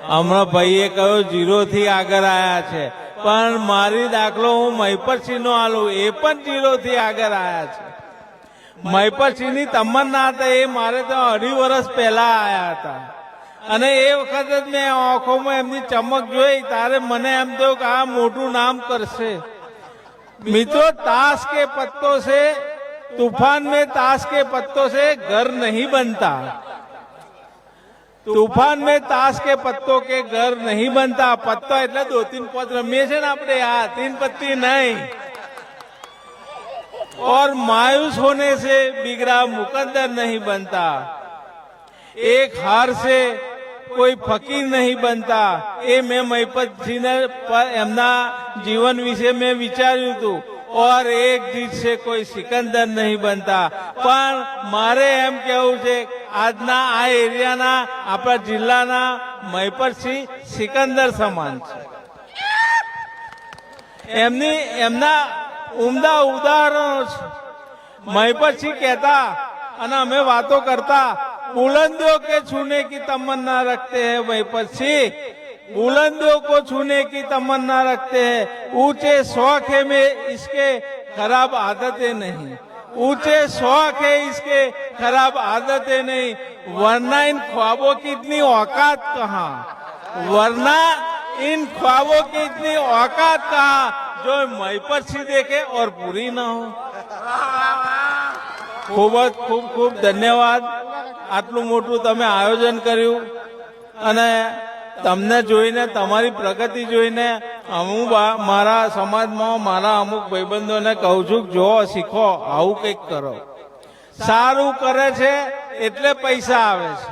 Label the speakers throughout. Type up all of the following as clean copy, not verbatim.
Speaker 1: હમણાં ભાઈએ કહ્યું 0 થી આગળ આવ્યા છે, પણ મારી દાખલો હું મહિપતસિંહનો આલું, એ પણ 0 થી આગળ આવ્યા છે. મહિપતસિંહની તમન્ના હતા, એ મારે તો 2.5 વર્ષ પહેલા આવ્યા હતા, અને એ વખતે જ મેં આંખોમાં એમની ચમક જોઈ, તારે મને એમ થયું કે આ મોટું નામ કરશે. મિત્રો, ताश के पत्तों से, तूफान में ताश के पत्तों से घर नहीं बनता, तूफान में ताश के पत्तों के घर नहीं बनता. पत्ता એટલે 2-3-5 રમીએ છે ને આપણે, આ 3 पत्ती नहीं. और मायूस होने से बिगड़ा मुकद्दर नहीं बनता, एक हार से कोई फकीर नहीं बनता. એ મેં મહિપતસિંહને એમના જીવન વિશે મેં વિચાર્યું હતું. और एक जीत से कोई सिकंदर नहीं बनता. પણ મારે એમ કહેવું છે, આજના આ એરિયાના, આપણા જિલ્લાના મહિપતસિંહ સિકંદર સમાન છે. એમના ઉમદા ઉદાહરણો છે. મહિપતસિંહ કહેતા અને અમે વાતો કરતા, बुलंदियों के छूने की तमन्ना रखते हैं महिपतसिंह, बुलंदियों को छूने की तमन्ना रखते हैं. ऊंचे शौक है में इसके खराब आदतें नहीं, ऊंचे शौक है इसके खराब आदतें नहीं. वरना इन ख्वाबों की इतनी औकात कहाँ, वरना इन ख्वाबों की इतनी औकात कहाँ जो महिपतसिंह देखे और पूरी ना हो. ખૂબ ખૂબ ખૂબ ધન્યવાદ. આટલું મોટું તમે આયોજન કર્યું, અને તમને જોઈને, તમારી પ્રગતિ જોઈને હું મારા સમાજમાં મારા અમુક ભાઈબંધોને કહું છું, જો શીખો, આવું કંઈક કરો. સારું કરે છે એટલે પૈસા આવે છે.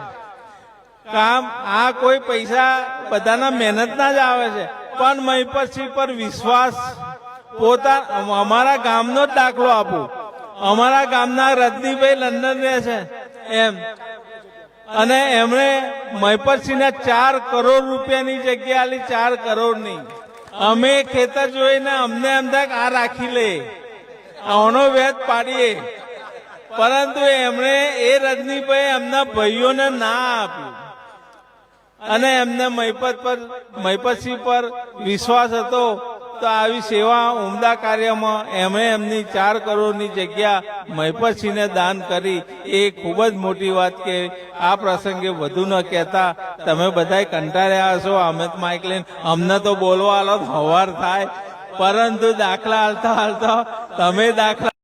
Speaker 1: કામ આ કોઈ પૈસા બધાના મહેનતના જ આવે છે, પણ મહિપતસિંહ પર વિશ્વાસ. અમારા ગામનો જ દાખલો આપું. અમારા ગામના રજનીભાઈ લંડન રહે છે એમ, અને એમણે મહિપતસિંહને 4 કરોડ રૂપિયાની જગ્યા આલી, 4 કરોડની. અમે ખેતર જોઈને અમને એમ થાય કે આ રાખી લે, આનો વેચ પાડીએ, પરંતુ એમણે, એ રજનીભાઈ એમના ભાઈઓને ના આપ્યું, અને એમને મહિપતસિંહ પર વિશ્વાસ હતો. તો આવી સેવા, ઉમદા કાર્યમાં એમણે એમની 4 કરોડની જગ્યા મહિપતસિંહને દાન કરી. એ ખૂબ જ મોટી વાત કે આ પ્રસંગે વધુ ન કહેતા. તમે બધા કંટાળ્યા હશો, અમિત માઇક લઈને, અમને તો બોલવા આલો હવાર થાય, પરંતુ દાખલા હાલતા હાલતા તમે દાખલા